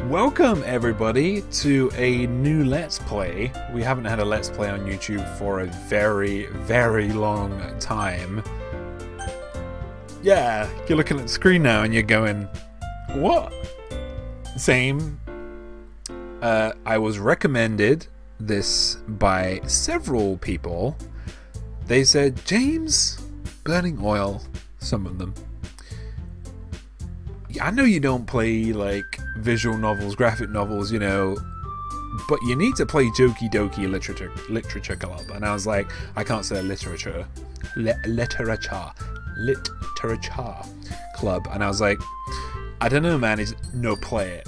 Welcome everybody to a new Let's Play. We haven't had a Let's Play on YouTube for a very long time. Yeah, you're looking at the screen now and you're going, what? Same. I was recommended this by several people. They said, James, burning oil, some of them. I know you don't play like visual novels, graphic novels, you know, but you need to play Doki Doki Literature Club. And I was like, I can't say literature club. And I was like, I don't know, man. No, play it.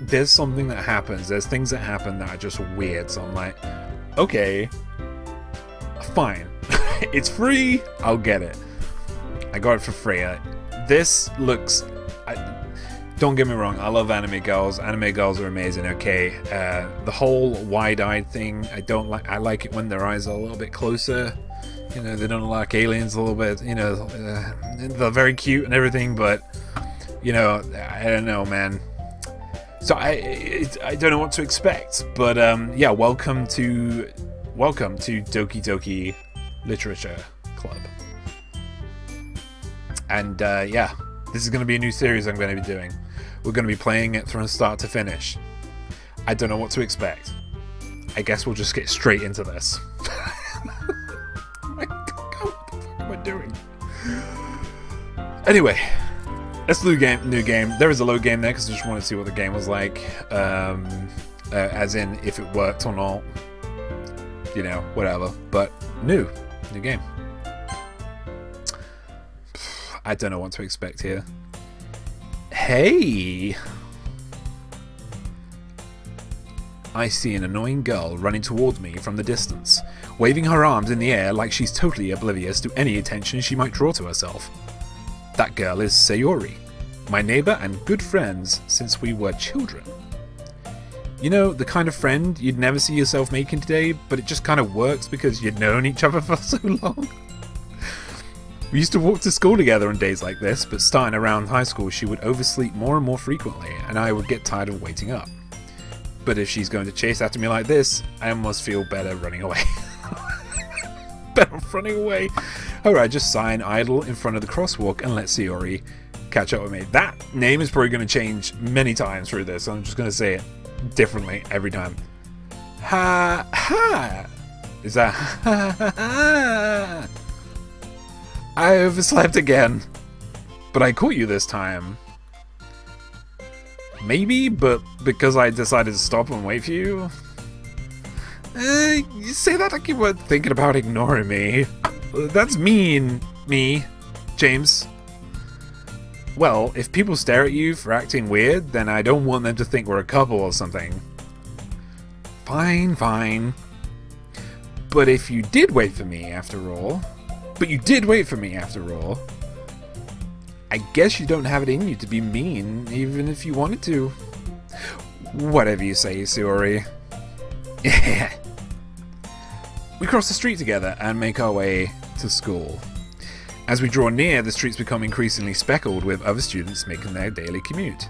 There's something that happens. There's things that happen that are just weird. So I'm like, okay, fine. It's free. I'll get it. I got it for free. This looks. Don't get me wrong, I love anime girls. Anime girls are amazing, okay. The whole wide-eyed thing, I don't like. I like it when their eyes are a little bit closer. You know, they don't look like aliens a little bit. You know, they're very cute and everything, but you know, I don't know, man. So I don't know what to expect. But yeah, welcome to Doki Doki Literature Club. And yeah, this is going to be a new series I'm going to be doing. We're going to be playing it from start to finish. I don't know what to expect. I guess we'll just get straight into this. Oh my God, what the fuck am I doing? Anyway, let's do new game. There is a load game there because I just wanted to see what the game was like. As in, if it worked or not. You know, whatever. But new game. I don't know what to expect here. Hey! I see an annoying girl running towards me from the distance, waving her arms in the air like she's totally oblivious to any attention she might draw to herself. That girl is Sayori, my neighbor and good friends since we were children. You know, the kind of friend you'd never see yourself making today, but it just kind of works because you'd known each other for so long. We used to walk to school together on days like this, but starting around high school she would oversleep more and more frequently, and I would get tired of waiting up. But if she's going to chase after me like this, I almost feel better running away. Better running away. Alright, just sign idle in front of the crosswalk and let Sayori catch up with me. That name is probably going to change many times through this, so I'm just going to say it differently every time. Ha ha! Is that ha ha ha? I overslept again, but I caught you this time. Maybe, but because I decided to stop and wait for you? You say that like you were thinking about ignoring me. That's mean, me, James. Well, if people stare at you for acting weird, then I don't want them to think we're a couple or something. Fine, fine. But if you did wait for me after all... But you did wait for me, after all. I guess you don't have it in you to be mean, even if you wanted to. Whatever you say, Sayori. Yeah. We cross the street together and make our way to school. As we draw near, the streets become increasingly speckled with other students making their daily commute.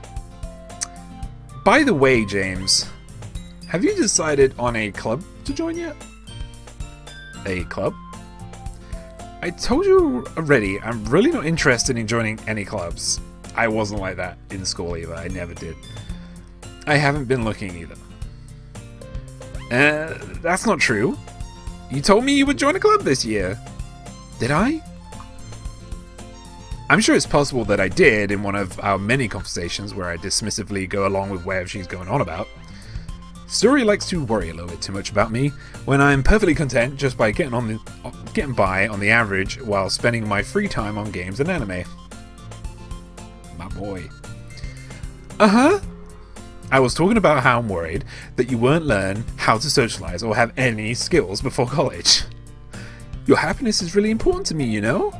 By the way, James, have you decided on a club to join yet? A club? I told you already, I'm really not interested in joining any clubs. I wasn't like that in school either, I never did. I haven't been looking either. That's not true. You told me you would join a club this year. Did I? I'm sure it's possible that I did in one of our many conversations where I dismissively go along with whatever she's going on about. Sayori likes to worry a little bit too much about me, when I'm perfectly content just by getting by on the average while spending my free time on games and anime. My boy. Uh-huh. I was talking about how I'm worried that you won't learn how to socialize or have any skills before college. Your happiness is really important to me, you know?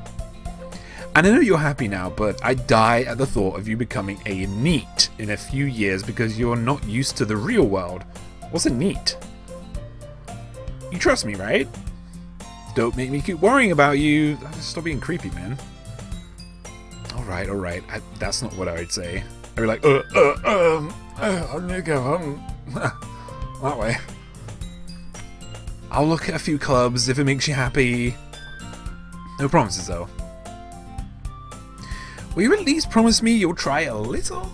And I know you're happy now, but I die at the thought of you becoming a NEET in a few years because you're not used to the real world. What's a NEET? You trust me, right? Don't make me keep worrying about you. Stop being creepy, man. Alright. That's not what I would say. I'd be like, I'm gonna go home. That way. I'll look at a few clubs if it makes you happy. No promises, though. Will you at least promise me you'll try a little?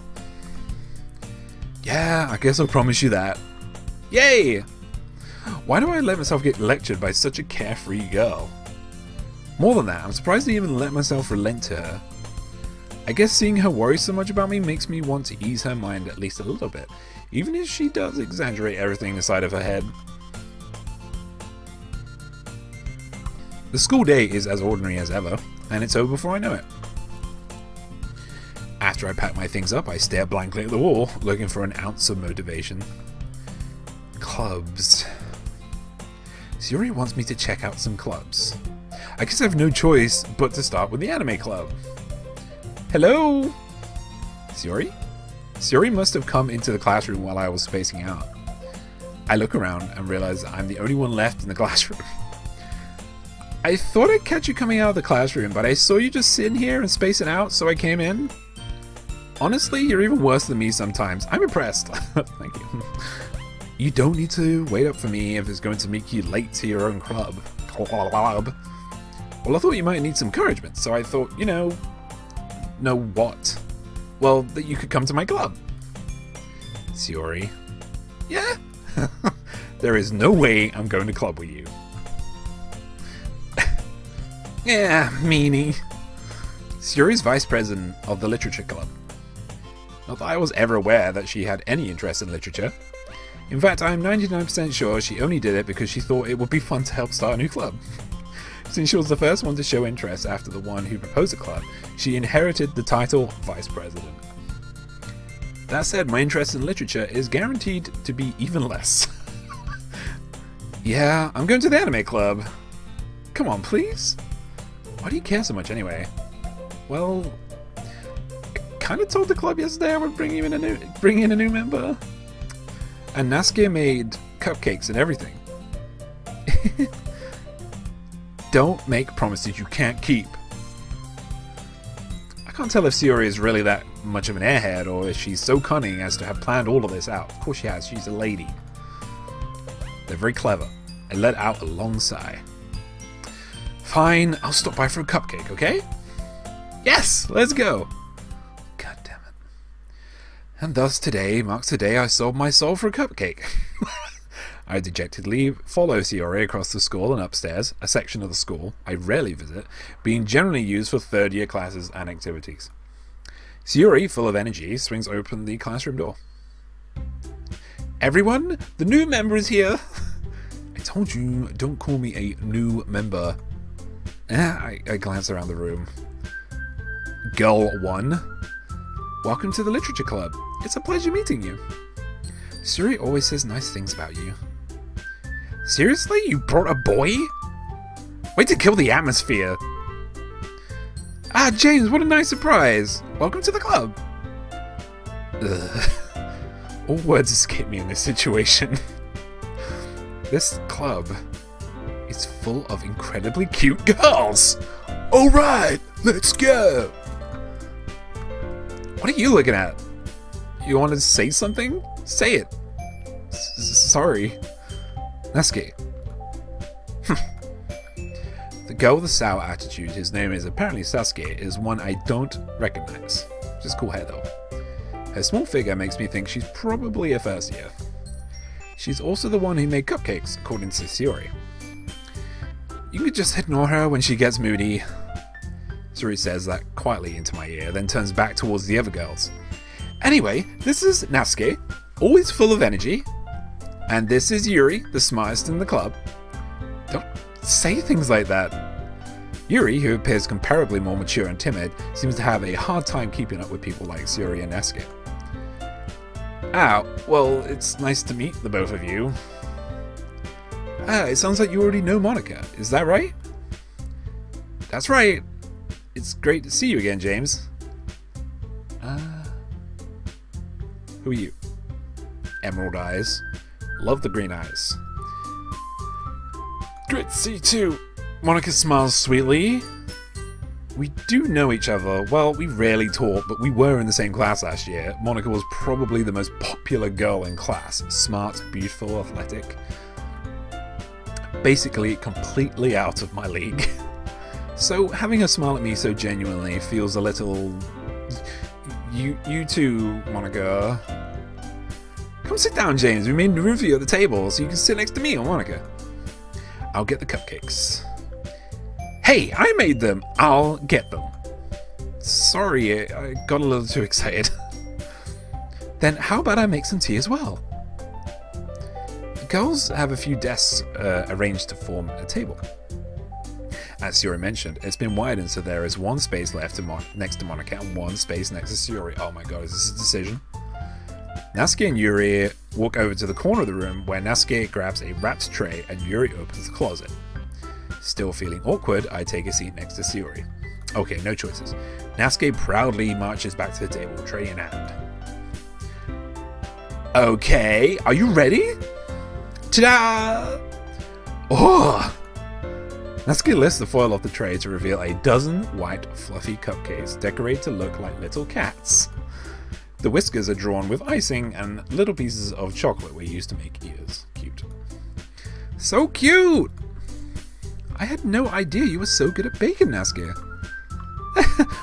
Yeah, I guess I'll promise you that. Yay! Why do I let myself get lectured by such a carefree girl? More than that, I'm surprised I even let myself relent to her. I guess seeing her worry so much about me makes me want to ease her mind at least a little bit, even if she does exaggerate everything inside of her head. The school day is as ordinary as ever, and it's over before I know it. After I pack my things up, I stare blankly at the wall, looking for an ounce of motivation. Clubs. Sayori wants me to check out some clubs. I guess I have no choice but to start with the anime club. Hello? Sayori? Sayori must have come into the classroom while I was spacing out. I look around and realize I'm the only one left in the classroom. I thought I'd catch you coming out of the classroom, but I saw you just sitting here and spacing out, so I came in. Honestly, you're even worse than me sometimes. I'm impressed. Thank you. You don't need to wait up for me if it's going to make you late to your own club. Well, I thought you might need some encouragement, so I thought, you know what? Well, that you could come to my club. Sayori. Yeah? There is no way I'm going to club with you. Yeah, meanie. Sayori's vice president of the literature club. Not that I was ever aware that she had any interest in literature. In fact, I'm 99% sure she only did it because she thought it would be fun to help start a new club. Since she was the first one to show interest after the one who proposed a club, she inherited the title Vice President. That said, my interest in literature is guaranteed to be even less. Yeah, I'm going to the anime club. Come on, please. Why do you care so much anyway? Well, I kind of told the club yesterday I would bring in a new member. And Nasuke made cupcakes and everything. Don't make promises you can't keep. I can't tell if Sayori is really that much of an airhead or if she's so cunning as to have planned all of this out. Of course she has, she's a lady. They're very clever. I let out a long sigh. Fine, I'll stop by for a cupcake, okay? Yes, let's go! God damn it. And thus today marks the day I sold my soul for a cupcake. I dejectedly follow Sayori across the school and upstairs, a section of the school I rarely visit, being generally used for third-year classes and activities. Sayori, full of energy, swings open the classroom door. Everyone, the new member is here! I told you, don't call me a new member. I glance around the room. Girl 1. Welcome to the Literature Club. It's a pleasure meeting you. Sayori always says nice things about you. Seriously? You brought a boy? Way to kill the atmosphere. Ah, James, what a nice surprise. Welcome to the club. Ugh. All words escape me in this situation. This club is full of incredibly cute girls. Alright, let's go. What are you looking at? You want to say something? Say it. Sorry. Nasuke. The girl with the sour attitude, whose name is apparently Sasuke, is one I don't recognize. Just cool hair though. Her small figure makes me think she's probably a first year. She's also the one who made cupcakes, according to Sayori. You could just ignore her when she gets moody. Sayori says that quietly into my ear, then turns back towards the other girls. Anyway, this is Nasuke, always full of energy. And this is Yuri, the smartest in the club. Don't say things like that. Yuri, who appears comparably more mature and timid, seems to have a hard time keeping up with people like Sayori and Nasuke. Ah, well, it's nice to meet the both of you. Ah, it sounds like you already know Monica, is that right? That's right. It's great to see you again, James. Who are you? Emerald eyes. Love the green eyes. Great to see you too. Monica smiles sweetly. We do know each other. Well, we rarely talk, but we were in the same class last year. Monica was probably the most popular girl in class. Smart, beautiful, athletic. Basically, completely out of my league. So, having her smile at me so genuinely feels a little... You too, Monica. Come sit down, James. We made room for you at the table, so you can sit next to me or Monica. I'll get the cupcakes. Hey, I made them. I'll get them. Sorry, I got a little too excited. Then how about I make some tea as well? The girls have a few desks arranged to form a table. As Sayori mentioned, it's been widened so there is one space left next to Monica and one space next to Sayori. Oh my god, is this a decision? Natsuki and Yuri walk over to the corner of the room where Natsuki grabs a wrapped tray and Yuri opens the closet. Still feeling awkward, I take a seat next to Sayori. Okay, no choices. Natsuki proudly marches back to the table, tray in hand. Okay, are you ready? Ta-da! Oh! Natsuki lifts the foil off the tray to reveal a dozen white, fluffy cupcakes decorated to look like little cats. The whiskers are drawn with icing, and little pieces of chocolate were used to make ears. Cute. So cute! I had no idea you were so good at baking, Natsuki.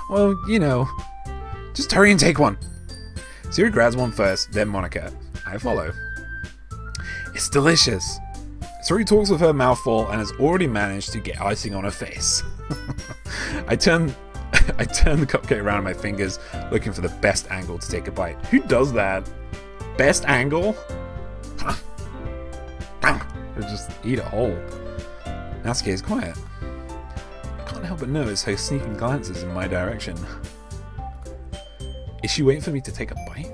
Well, you know. Just hurry and take one. Sayori grabs one first, then Monica. I follow. It's delicious. Sayori talks with her mouth full and has already managed to get icing on her face. I turn the cupcake around in my fingers, looking for the best angle to take a bite. Who does that? Best angle? Just eat it whole. Natsuki is quiet. I can't help but notice her sneaking glances in my direction. Is she waiting for me to take a bite?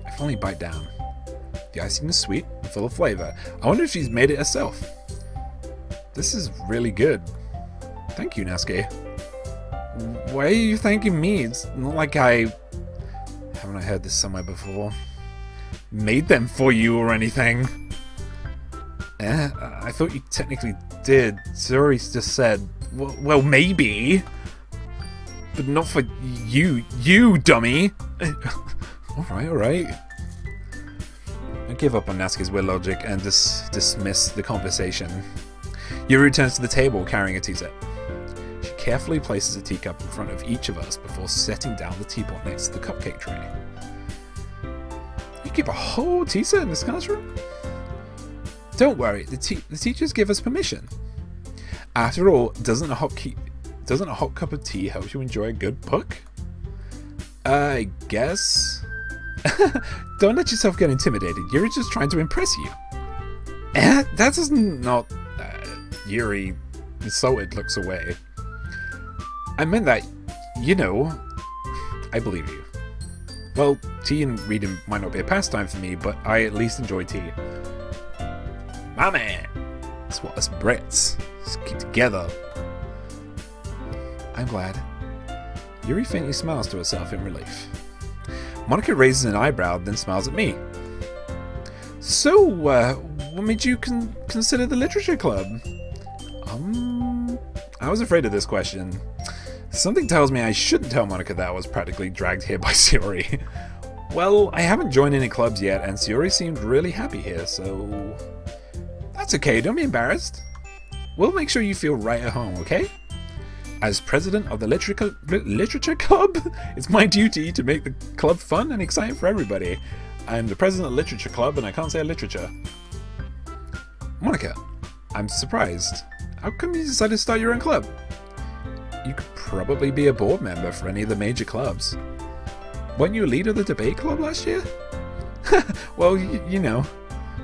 I finally bite down. The icing is sweet and full of flavor. I wonder if she's made it herself. This is really good. Thank you, Natsuki. Why are you thanking me? It's not like haven't I heard this somewhere before? Made them for you or anything. I thought you technically did. Sayori just said, well, maybe. But not for you dummy. Alright. I give up on Natsuki's weird logic and dismiss the conversation. Yuri returns to the table carrying a tea set. She carefully places a teacup in front of each of us before setting down the teapot next to the cupcake tray. You keep a whole tea set in this classroom? Don't worry, the teachers give us permission. After all, doesn't a hot cup of tea help you enjoy a good book? I guess. Don't let yourself get intimidated. Yuri's just trying to impress you. That does not... Yuri, insulted, looks away. I meant that, you know, I believe you. Well, tea and reading might not be a pastime for me, but I at least enjoy tea. My man! That's what us Brits keep together. I'm glad. Yuri faintly smiles to herself in relief. Monica raises an eyebrow, then smiles at me. So, what made you consider the literature club? I was afraid of this question. Something tells me I shouldn't tell Monica that I was practically dragged here by Sayori. Well, I haven't joined any clubs yet, and Sayori seemed really happy here, so... That's okay, don't be embarrassed. We'll make sure you feel right at home, okay? As president of the literature club, it's my duty to make the club fun and exciting for everybody. I'm the president of the literature club, and I can't say literature. Monica, I'm surprised. How come you decided to start your own club? You could probably be a board member for any of the major clubs. Weren't you a leader of the debate club last year? Well, you know.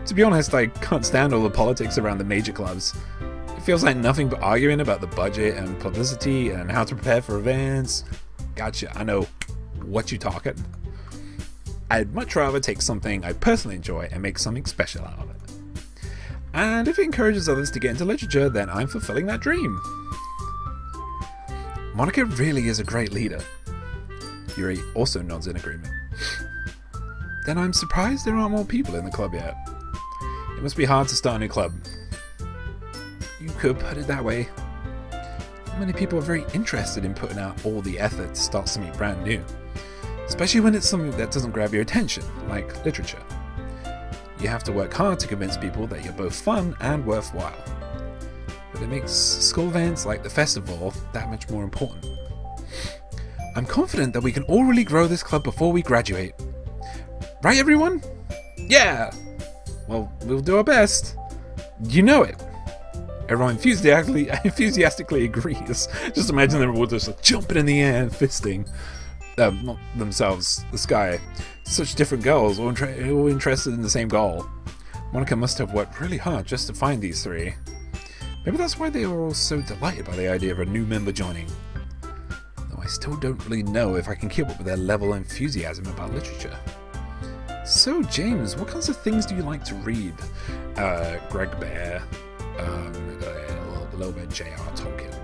To be honest, I can't stand all the politics around the major clubs. It feels like nothing but arguing about the budget and publicity and how to prepare for events. Gotcha, I know what you're talking. I'd much rather take something I personally enjoy and make something special out of it. And if it encourages others to get into literature, then I'm fulfilling that dream. Monica really is a great leader. Yuri also nods in agreement. Then I'm surprised there aren't more people in the club yet. It must be hard to start a new club. You could put it that way. many people are very interested in putting out all the effort to start something brand new. Especially when it's something that doesn't grab your attention, like literature. You have to work hard to convince people that you're both fun and worthwhile. But it makes school events like the festival that much more important. I'm confident that we can all really grow this club before we graduate. Right, everyone? Yeah! Well, we'll do our best. You know it. Everyone enthusiastically agrees. Just imagine them all just like, jumping in the air and fisting. Not themselves, the sky. Such different girls, all interested in the same goal. Monica must have worked really hard just to find these three. Maybe that's why they were all so delighted by the idea of a new member joining. Though I still don't really know if I can keep up with their level of enthusiasm about literature. So, James, what kinds of things do you like to read? Greg Bear, a little bit J.R. Tolkien,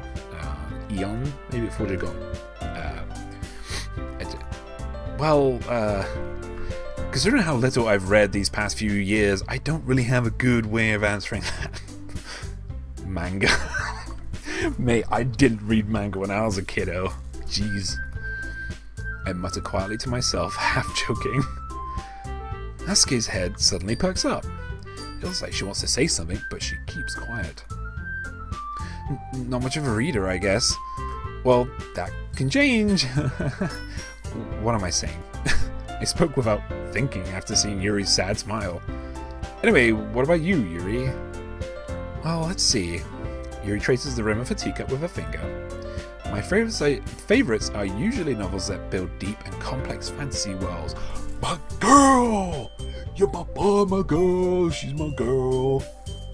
Eon, maybe before you got. Considering how little I've read these past few years, I don't really have a good way of answering that. Manga. Mate, I didn't read manga when I was a kiddo. Jeez. I muttered quietly to myself, half joking. Sasuke's head suddenly perks up. It looks like she wants to say something, but she keeps quiet. Not much of a reader, I guess. Well, that can change. What am I saying? I spoke without thinking after seeing Yuri's sad smile. Anyway, what about you, Yuri? Well, let's see. Yuri traces the rim of her teacup with her finger. My favorites are usually novels that build deep and complex fantasy worlds. My girl! You're my boy, my girl. She's my girl.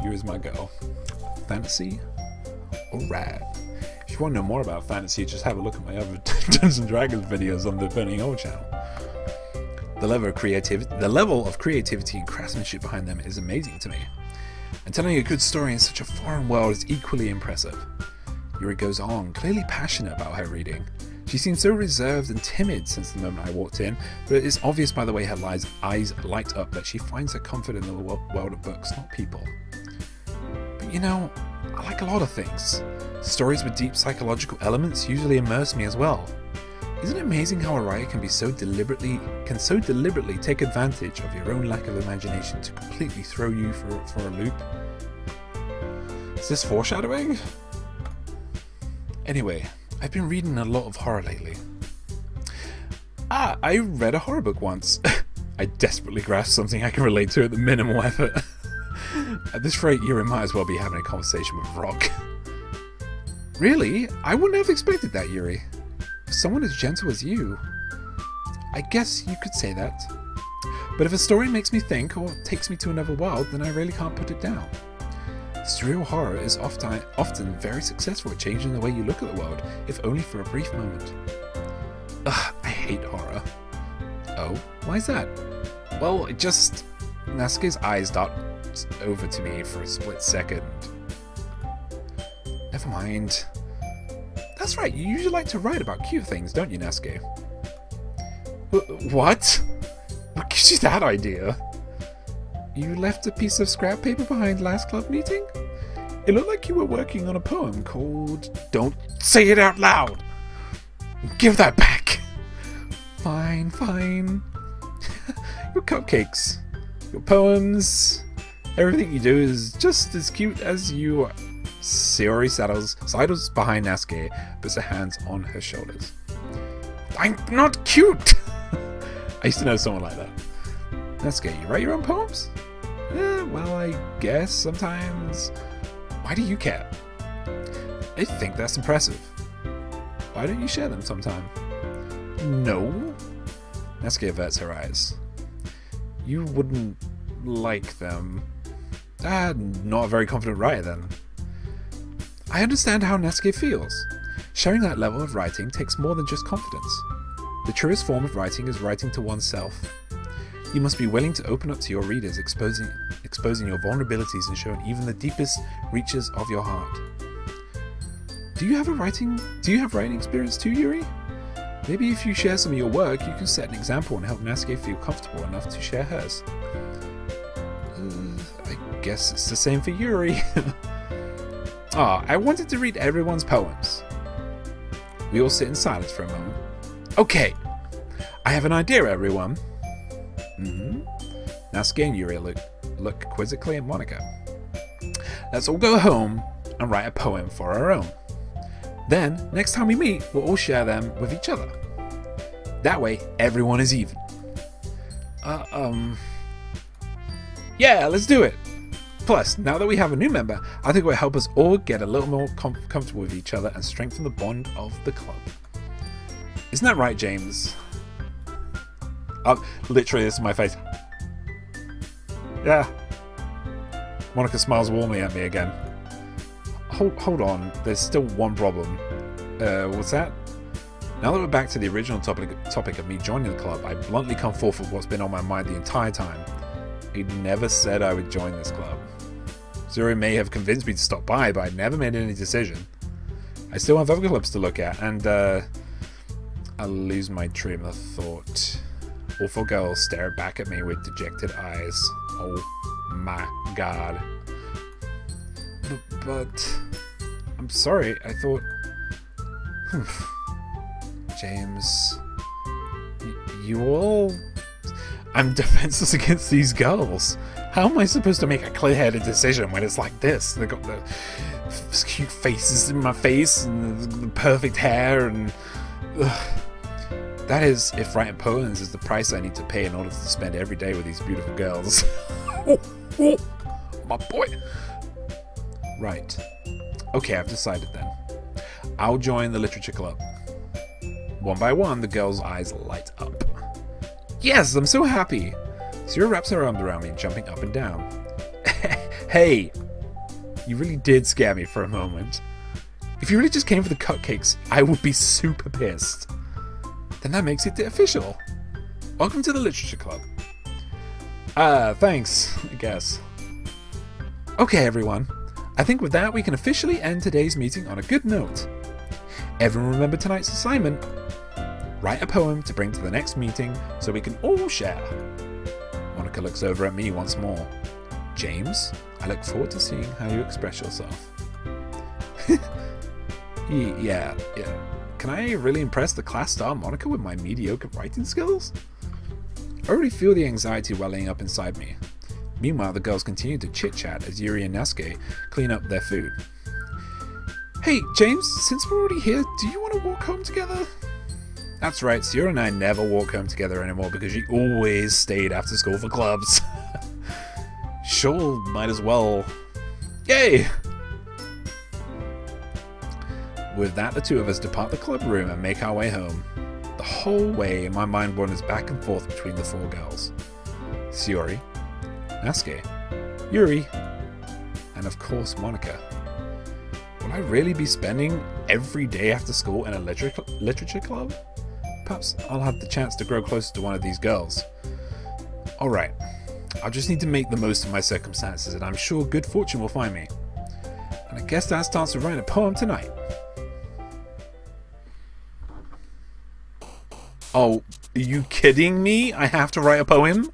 Yuri's my girl. Fantasy? Alright. If you want to know more about fantasy, just have a look at my other Dungeons & Dragons videos on the Burning Oil channel. The level of creativity and craftsmanship behind them is amazing to me. And telling a good story in such a foreign world is equally impressive. Yuri goes on, clearly passionate about her reading. She seems so reserved and timid since the moment I walked in, but it is obvious by the way her eyes light up that she finds her comfort in the world of books, not people. But you know, I like a lot of things. Stories with deep psychological elements usually immerse me as well. Isn't it amazing how a writer can so deliberately take advantage of your own lack of imagination to completely throw you for a loop? Is this foreshadowing? Anyway, I've been reading a lot of horror lately. I read a horror book once. I desperately grasped something I can relate to at the minimal effort. At this rate, Yuri might as well be having a conversation with Rock. Really? I wouldn't have expected that, Yuri. Someone as gentle as you. I guess you could say that. But if a story makes me think or takes me to another world, then I really can't put it down. Surreal horror is often very successful at changing the way you look at the world, if only for a brief moment. Ugh, I hate horror. Oh, why is that? Well, it just... Nasuke's eyes dart over to me for a split second. Never mind. That's right, you usually like to write about cute things, don't you, Nasuke? What? What gives you that idea? You left a piece of scrap paper behind last club meeting? It looked like you were working on a poem called... Don't say it out loud! Give that back! Fine, fine. Your cupcakes, your poems, everything you do is just as cute as you are. Sayori sidles behind Nasuke, puts her hands on her shoulders. I'm not cute! I used to know someone like that. Nasuke, you write your own poems? Well, I guess sometimes. Why do you care? I think that's impressive. Why don't you share them sometime? No. Nasuke averts her eyes. You wouldn't like them. Not a very confident writer then. I understand how Nasuke feels. Sharing that level of writing takes more than just confidence. The truest form of writing is writing to oneself. You must be willing to open up to your readers, exposing your vulnerabilities and showing even the deepest reaches of your heart. Do you have writing experience too, Yuri? Maybe if you share some of your work, you can set an example and help Nasuke feel comfortable enough to share hers. I guess it's the same for Yuri. I wanted to read everyone's poems. We all sit in silence for a moment. Okay, I have an idea, everyone. Natsuki and Yuri look quizzically at Monica. Let's all go home and write a poem for our own. Then, next time we meet, we'll all share them with each other. That way, everyone is even. Yeah, let's do it. Plus, now that we have a new member, I think it will help us all get a little more comfortable with each other and strengthen the bond of the club. Isn't that right, James? Literally, this is my face. Yeah. Monica smiles warmly at me again. Hold on, there's still one problem. What's that? Now that we're back to the original topic of me joining the club, I bluntly come forth with what's been on my mind the entire time. I never said I would join this club. Zuri may have convinced me to stop by, but I never made any decision. I still have other clubs to look at, and I'll lose my train of thought. All four girls stare back at me with dejected eyes. Oh my god. But I'm sorry, I thought... James... You all... I'm defenseless against these girls. How am I supposed to make a clear-headed decision when it's like this? They've got the cute faces in my face and the perfect hair and... That is, if writing poems is the price I need to pay in order to spend every day with these beautiful girls. My boy! Right. Okay, I've decided then. I'll join the literature club. One by one, the girls' eyes light up. Yes, I'm so happy! Zero wraps her arms around me, jumping up and down. Hey! You really did scare me for a moment. If you really just came for the cupcakes, I would be super pissed. Then that makes it official. Welcome to the literature club. Thanks, I guess. Okay, everyone. I think with that, we can officially end today's meeting on a good note. Everyone remember tonight's assignment? Write a poem to bring to the next meeting so we can all share. Monica looks over at me once more. James, I look forward to seeing how you express yourself. Yeah. Can I really impress the class star Monica with my mediocre writing skills? I already feel the anxiety welling up inside me. Meanwhile, the girls continue to chit-chat as Yuri and Natsuki clean up their food. Hey, James, since we're already here, do you want to walk home together? That's right, Sierra and I never walk home together anymore because she always stayed after school for clubs. Sure, might as well. Yay! With that, the two of us depart the club room and make our way home. The whole way, my mind wanders back and forth between the four girls. Sayori, Natsuki, Yuri, and of course Monica. Will I really be spending every day after school in a literature club? Perhaps I'll have the chance to grow closer to one of these girls. Alright, I'll just need to make the most of my circumstances and I'm sure good fortune will find me. And I guess that starts to write a poem tonight. Oh, are you kidding me? I have to write a poem?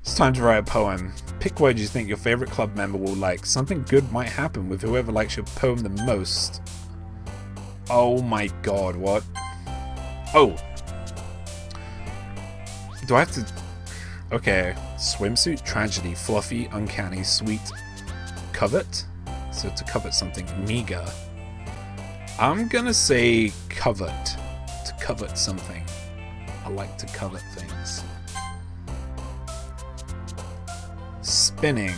It's time to write a poem. Pick words you think your favorite club member will like. Something good might happen with whoever likes your poem the most. Oh my god, what? Oh. Do I have to... Okay. Swimsuit, tragedy, fluffy, uncanny, sweet, covet? So to covet something meager. I'm gonna say covet. To covet something. I like to covet things. Spinning.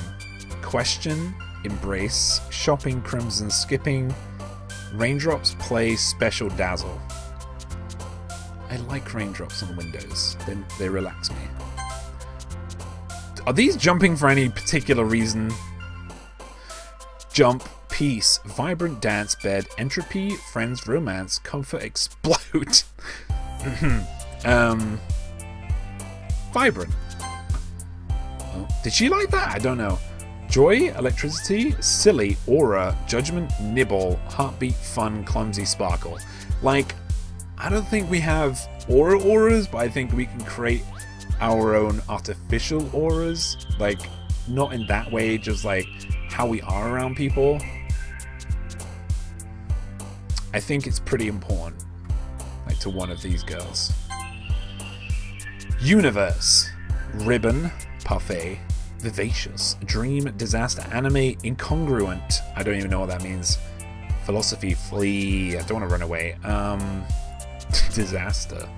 Question. Embrace. Shopping, crimson, skipping. Raindrops, play, special, dazzle. I like raindrops on windows. They relax me. Are these jumping for any particular reason? Jump, peace, vibrant dance, bed, entropy, friends, romance, comfort, explode. Vibrant. Oh, did she like that? I don't know. Joy, electricity, silly, aura, judgment, nibble, heartbeat, fun, clumsy, sparkle. Like, I don't think we have auras, but I think we can create our own artificial auras. Like, not in that way, just like how we are around people. I think it's pretty important, like, to one of these girls. Universe. Ribbon. Parfait. Vivacious. Dream. Disaster. Anime. Incongruent. I don't even know what that means. Philosophy. Flee. I don't want to run away. Disaster.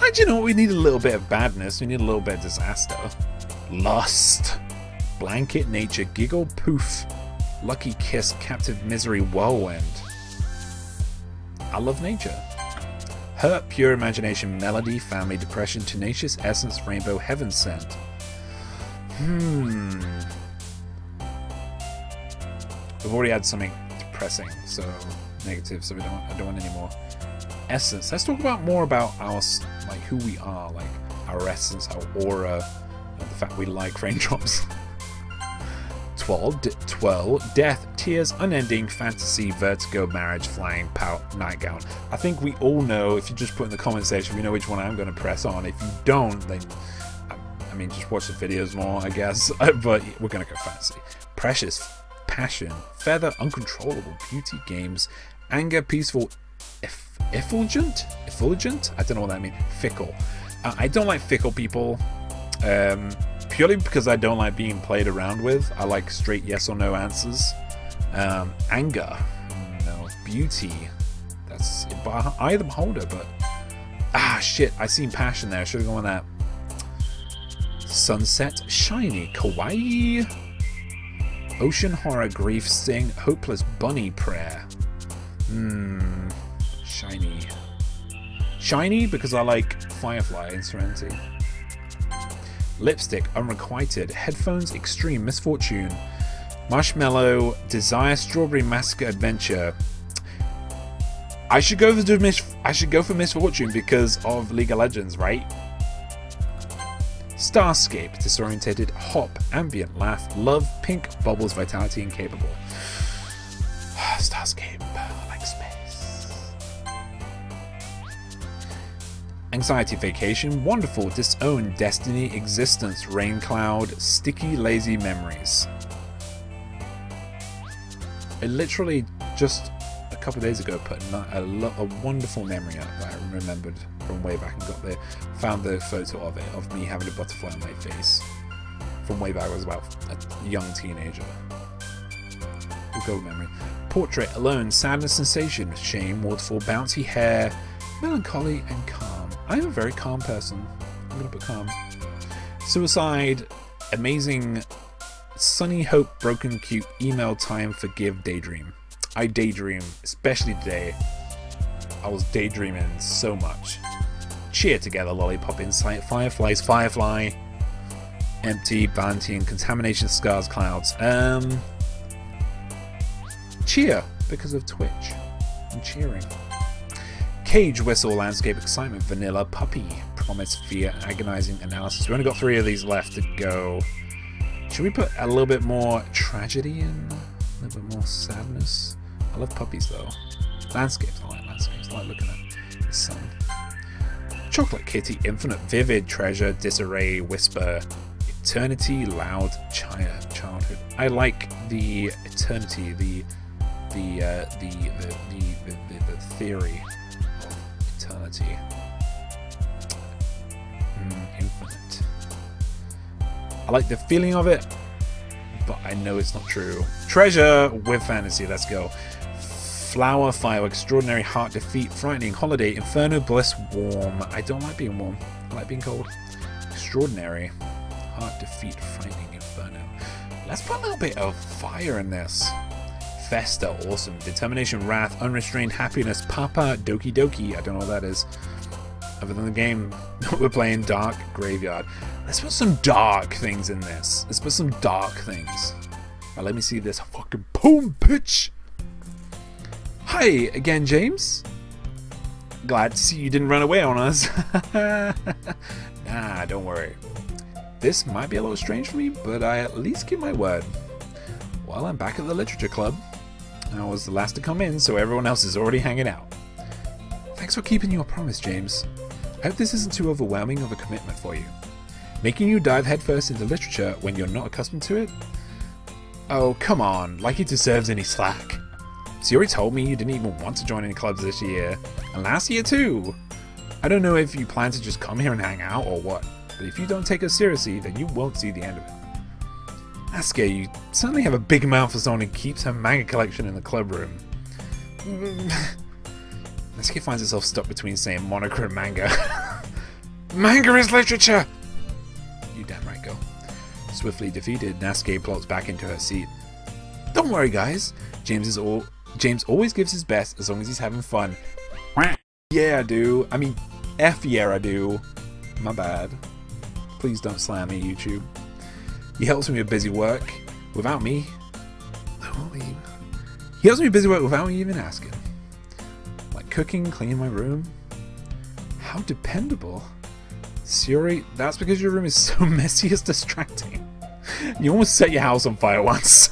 Do you know what? We need a little bit of badness. We need a little bit of disaster. Lust. Blanket. Nature. Giggle. Poof. Lucky kiss. Captive misery. Whirlwind. I love nature. Hurt. Pure imagination. Melody. Family. Depression. Tenacious. Essence. Rainbow. Heaven sent. We've already had something depressing, so negative, so I don't want any more. Essence. Let's talk about more about our, like, who we are, like our essence, our aura, and the fact we like raindrops. 12. Death, tears, unending, fantasy, vertigo, marriage, flying, pout, nightgown. I think we all know, if you just put in the comment section, we know which one I'm going to press on. If you don't, then, I mean, just watch the videos more, I guess. But we're going to go fantasy. Precious, passion, feather, uncontrollable, beauty, games, anger, peaceful, effulgent? I don't know what that means. Fickle. I don't like fickle people. Purely because I don't like being played around with. I like straight yes or no answers. Anger. No. Beauty. That's eye of the beholder, but... shit. I seen passion there. I should have gone with that. Sunset. Shiny. Kawaii. Ocean horror. Grief. Sting. Hopeless bunny prayer. Shiny. Shiny because I like Firefly and Serenity. Lipstick, unrequited. Headphones, extreme misfortune. Marshmallow, desire, strawberry massacre, adventure. I should go for misfortune because of League of Legends, right? Starscape, disorientated, hop, ambient, laugh, love, pink, bubbles, vitality, incapable. Starscape, I like space. Anxiety, vacation, wonderful, disown, destiny, existence, rain cloud, sticky, lazy memories. I literally just a couple of days ago put a wonderful memory up that I remembered from way back and found the photo of it, of me having a butterfly on my face. From way back, I was about a young teenager. We'll go with memory. Portrait, alone, sadness, sensation, shame, waterfall, bouncy hair, melancholy, and calm. I'm a very calm person. I'm going to put calm. Suicide, amazing, sunny, hope, broken, cute, email, time, forgive, daydream. I daydream, especially today. I was daydreaming so much. Cheer together, lollipop, insight, fireflies, firefly, empty, Valentine, contamination, scars, clouds. Cheer, because of Twitch. I'm cheering. Cage, whistle, landscape, excitement, vanilla, puppy, promise, fear, agonizing, analysis. We've only got 3 of these left to go. Should we put a little bit more tragedy in? A little bit more sadness? I love puppies though. Landscapes, I like landscapes. I like looking at the sun. Chocolate kitty, infinite, vivid, treasure, disarray, whisper, eternity, loud, childhood. I like the eternity, the theory. Eternity. Infinite. I like the feeling of it, but I know it's not true. Treasure with fantasy, let's go. Flower, fire, extraordinary, heart, defeat, frightening, holiday, inferno, bliss, warm. I don't like being warm. I like being cold. Extraordinary, heart, defeat, frightening, inferno. Let's put a little bit of fire in this. Festa, awesome. Determination, wrath, unrestrained, happiness, Papa, Doki Doki. I don't know what that is. Other than the game we're playing, dark, graveyard. Let's put some dark things in this. Let's put some dark things. Right, let me see this fucking boom, bitch. Hi again, James. Glad to see you didn't run away on us. Nah, don't worry. This might be a little strange for me, but I at least keep my word. Well, I'm back at the Literature Club. I was the last to come in, so everyone else is already hanging out. Thanks for keeping your promise, James. I hope this isn't too overwhelming of a commitment for you. Making you dive headfirst into literature when you're not accustomed to it? Oh, come on, like it deserves any slack. Sayori told me you didn't even want to join any clubs this year, and last year too. I don't know if you plan to just come here and hang out or what, but if you don't take us seriously, then you won't see the end of it. Nasuke, you certainly have a big mouth for someone who keeps her manga collection in the club room. Nasuke finds herself stuck between saying Monica and manga. Manga is literature! You damn right, girl. Swiftly defeated, Nasuke plops back into her seat. Don't worry, guys. James always gives his best as long as he's having fun. Yeah, I do. I mean, F yeah, I do. My bad. Please don't slam me, YouTube. He helps me with busy work without me. He helps me busy work without me even asking. Like cooking, cleaning my room. How dependable. Sayori, that's because your room is so messy it's distracting. You almost set your house on fire once.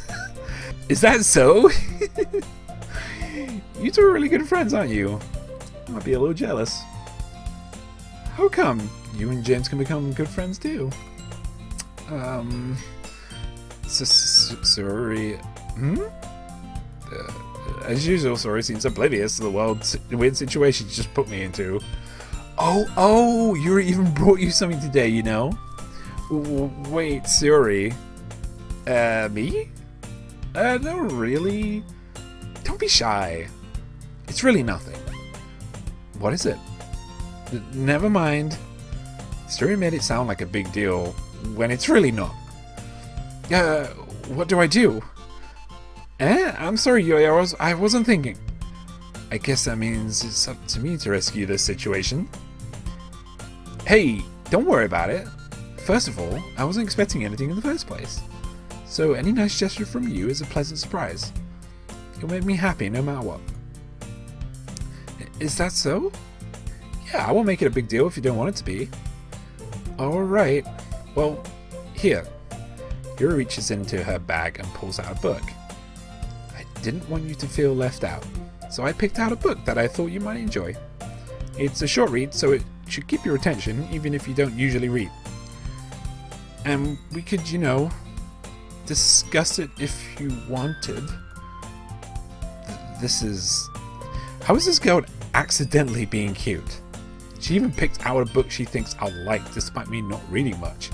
Is that so? You two are really good friends, aren't you? I might be a little jealous. How come you and James can become good friends too? Sayori... as usual, Sayori seems oblivious to the weird situation she just put me into. Oh, Yuri even brought you something today, you know? Wait, Sayori. Me? No, really? Don't be shy. It's really nothing. What is it? Never mind. Sayori made it sound like a big deal when it's really not. What do I do? I'm sorry, Yuri, I wasn't thinking. I guess that means it's up to me to rescue this situation. Hey, don't worry about it. First of all, I wasn't expecting anything in the first place. So any nice gesture from you is a pleasant surprise. It'll make me happy no matter what. Is that so? Yeah, I won't make it a big deal if you don't want it to be. Alright. Well, here. Yuri reaches into her bag and pulls out a book. I didn't want you to feel left out, so I picked out a book that I thought you might enjoy. It's a short read, so it should keep your attention even if you don't usually read. And we could, you know, discuss it if you wanted. This is... How is this girl accidentally being cute? She even picked out a book she thinks I'll like despite me not reading much.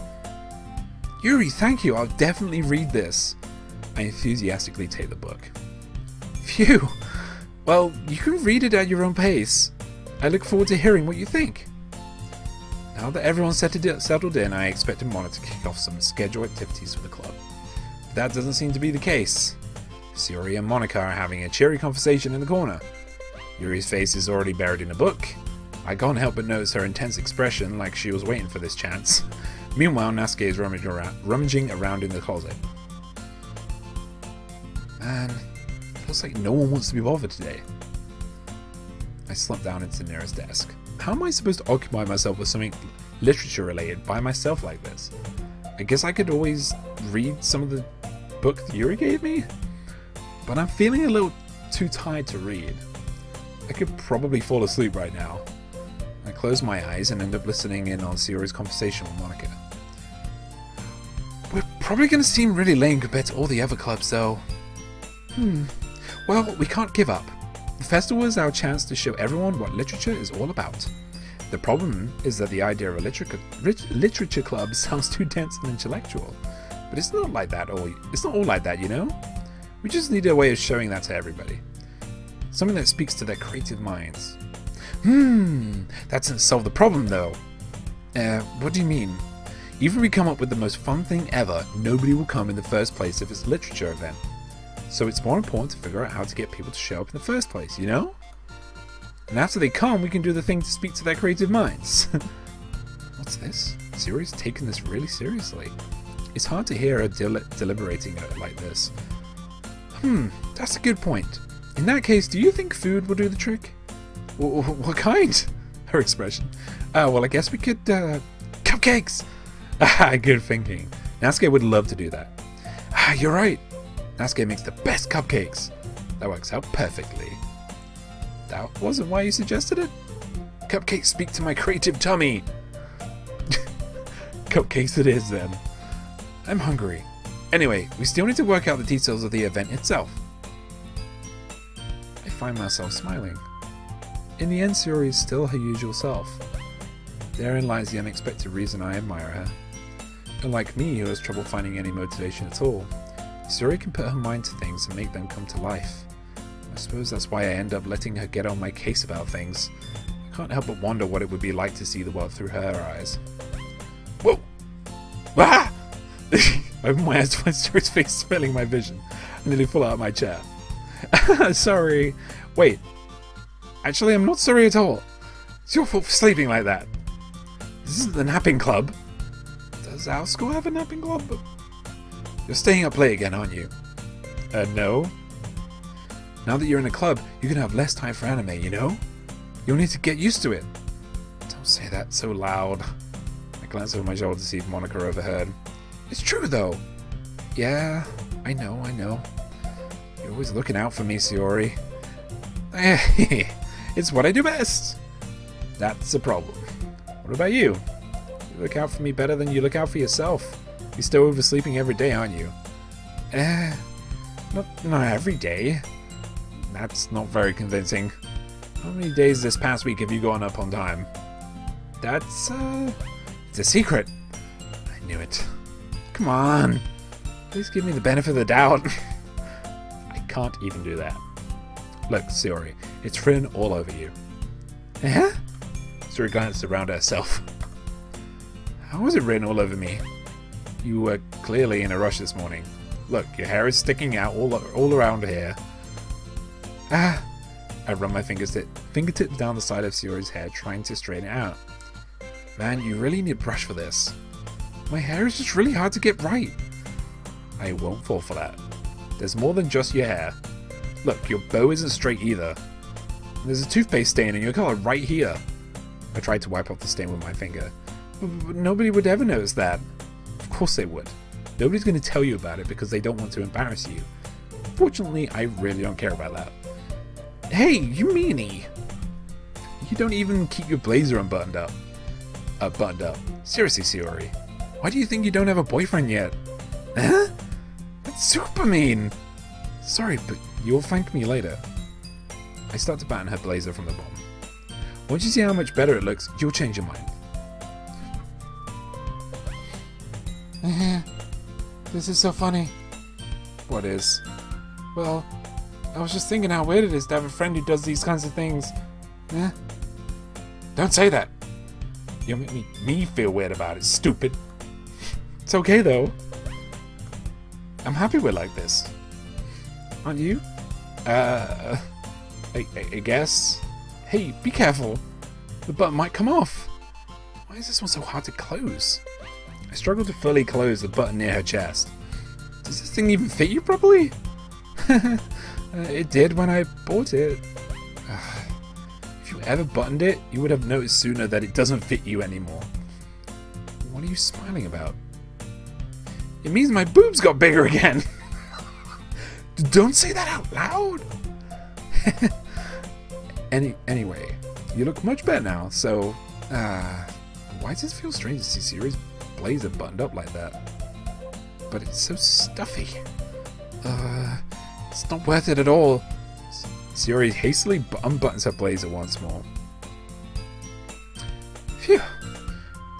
Yuri, thank you, I'll definitely read this. I enthusiastically take the book. Phew! Well, you can read it at your own pace. I look forward to hearing what you think. Now that everyone's settled in, I expect Mona to kick off some scheduled activities for the club. But that doesn't seem to be the case. Sayori and Monica are having a cheery conversation in the corner. Yuri's face is already buried in a book. I can't help but notice her intense expression, like she was waiting for this chance. Meanwhile, Nasuke is rummaging around in the closet. Man, feels like no one wants to be bothered today. I slump down into the nearest desk. How am I supposed to occupy myself with something literature related by myself like this? I guess I could always read some of the book that Yuri gave me? But I'm feeling a little too tired to read. I could probably fall asleep right now. I close my eyes and end up listening in on Sayori's conversation with Monica. We're probably going to seem really lame compared to all the other clubs though. Well, we can't give up. The festival is our chance to show everyone what literature is all about. The problem is that the idea of a literature club sounds too dense and intellectual. But it's not like that, it's not all like that, you know? We just need a way of showing that to everybody. Something that speaks to their creative minds. That doesn't solve the problem though. What do you mean? Even if we come up with the most fun thing ever, nobody will come in the first place if it's a literature event. So it's more important to figure out how to get people to show up in the first place, you know? And after they come, we can do the thing to speak to their creative minds. What's this? Sayori's taking this really seriously. It's hard to hear her deliberating like this. That's a good point. In that case, do you think food will do the trick? What kind? Her expression. Well, I guess we could, cupcakes! Good thinking. Nasuke would love to do that. You're right. Nasuke makes the best cupcakes. That works out perfectly. That wasn't why you suggested it? Cupcakes speak to my creative tummy. Cupcakes it is then. I'm hungry. Anyway, we still need to work out the details of the event itself. find myself smiling. In the end, Sayori is still her usual self. Therein lies the unexpected reason I admire her. Unlike me, who has trouble finding any motivation at all, Sayori can put her mind to things and make them come to life. I suppose that's why I end up letting her get on my case about things. I can't help but wonder what it would be like to see the world through her eyes. Whoa! Ah! I open my eyes to find Sayori's face filling my vision. I nearly fall out of my chair. Sorry. Wait. Actually, I'm not sorry at all. It's your fault for sleeping like that. This isn't the napping club. Does our school have a napping club? You're staying up late again, aren't you? No. Now that you're in a club, you can have less time for anime, you know? You'll need to get used to it. Don't say that so loud. I glance over my shoulder to see if Monica overheard. It's true, though. Yeah, I know. You're always looking out for me, Sayori. It's what I do best. That's a problem. What about you? You look out for me better than you look out for yourself. You're still oversleeping every day, aren't you? Not every day. That's not very convincing. How many days this past week have you gone up on time? That's, it's a secret. I knew it. Come on. Please give me the benefit of the doubt. I can't even do that. Look, Sayori, it's written all over you. Eh? Sayori glanced around at herself. How was it written all over me? You were clearly in a rush this morning. Look, your hair is sticking out all around here. Ah! I run my fingertips down the side of Sayori's hair, trying to straighten it out. Man, you really need a brush for this. My hair is just really hard to get right. I won't fall for that. There's more than just your hair. Look, your bow isn't straight either. There's a toothpaste stain in your collar right here. I tried to wipe off the stain with my finger. But nobody would ever notice that. Of course they would. Nobody's going to tell you about it because they don't want to embarrass you. Fortunately, I really don't care about that. Hey, you meanie! You don't even keep your blazer unbuttoned up. Buttoned up. Seriously, Sayori. Why do you think you don't have a boyfriend yet? Huh? That's super mean! Sorry, but you'll thank me later. I start to button her blazer from the bottom. Once you see how much better it looks, you'll change your mind. This is so funny. What is? Well, I was just thinking how weird it is to have a friend who does these kinds of things. Don't say that. You'll make me feel weird about it, stupid. It's okay, though. I'm happy we're like this. Aren't you? I guess. Hey, be careful. The button might come off. Why is this one so hard to close? I struggle to fully close the button near her chest. Does this thing even fit you properly? It did when I bought it. If you ever buttoned it, you would have noticed sooner that it doesn't fit you anymore. What are you smiling about? It means my boobs got bigger again. Don't say that out loud. Anyway, you look much better now, so why does it feel strange to see Sayori's blazer buttoned up like that? But it's so stuffy. It's not worth it at all. Sayori hastily unbuttons her blazer once more. Phew,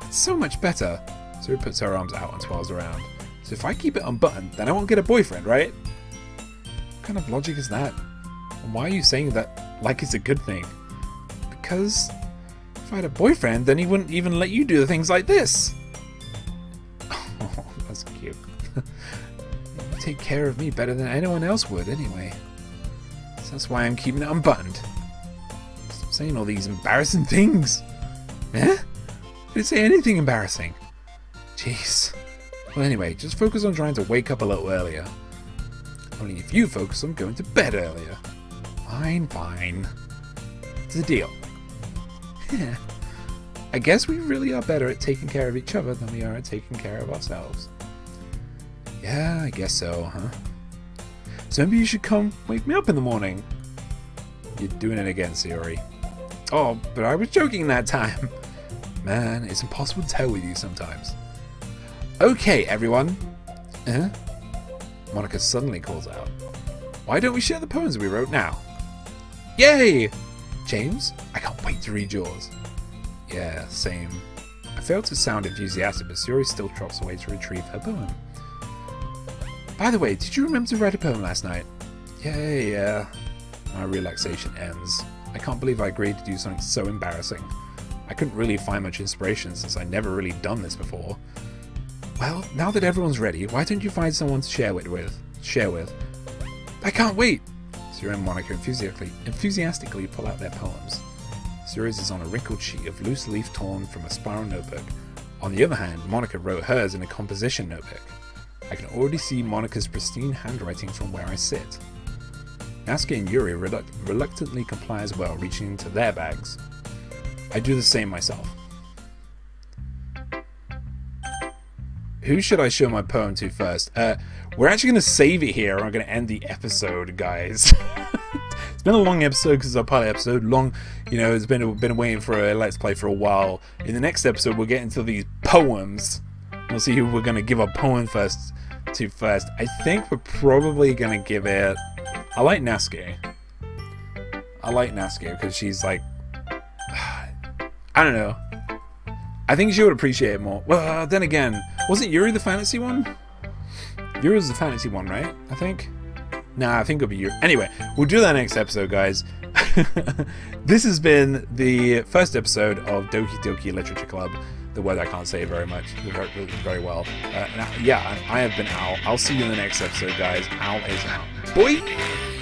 that's so much better. Sayori puts her arms out and twirls around. So if I keep it unbuttoned, then I won't get a boyfriend, right? What kind of logic is that? And why are you saying that like it's a good thing? Because if I had a boyfriend, then he wouldn't even let you do the things like this. Oh, that's cute. You take care of me better than anyone else would, anyway. So that's why I'm keeping it unbuttoned. Stop saying all these embarrassing things. Eh? I didn't say anything embarrassing. Jeez. Well, anyway, just focus on trying to wake up a little earlier. Only if you focus on going to bed earlier. Fine. It's a deal. I guess we really are better at taking care of each other than we are at taking care of ourselves. Yeah, I guess so, huh? So maybe you should come wake me up in the morning. You're doing it again, Sayori. Oh, but I was joking that time. Man, it's impossible to tell with you sometimes. Okay, everyone. Monica suddenly calls out. Why don't we share the poems we wrote now? Yay! James, I can't wait to read yours. Yeah, same. I failed to sound enthusiastic, but Suri still trots away to retrieve her poem. By the way, did you remember to write a poem last night? Yeah. My relaxation ends. I can't believe I agreed to do something so embarrassing. I couldn't really find much inspiration since I'd never really done this before. Well, now that everyone's ready, why don't you find someone to share with? I can't wait! Suri and Monica enthusiastically pull out their poems. Suri's is on a wrinkled sheet of loose leaf torn from a spiral notebook. On the other hand, Monica wrote hers in a composition notebook. I can already see Monica's pristine handwriting from where I sit. Natsuki and Yuri reluctantly comply as well, reaching into their bags. I do the same myself. Who should I show my poem to first? We're actually going to save it here, and I'm going to end the episode, guys. It's been a long episode because it's a pilot episode. Long, you know, it's been waiting for a Let's Play for a while. In the next episode, we'll get into these poems. We'll see who we're going to give our poem to first. I think we're probably going to give it... I like Natsuki. Because she's like... I don't know. I think she would appreciate it more. Well, then again, wasn't Yuri the fantasy one? Yuri was the fantasy one, right? I think? Nah, I think it'll be Yuri. Anyway, we'll do that next episode, guys. This has been the first episode of Doki Doki Literature Club. The word I can't say very much, very well. Yeah, I have been Al. I'll see you in the next episode, guys. Al is out. Boy!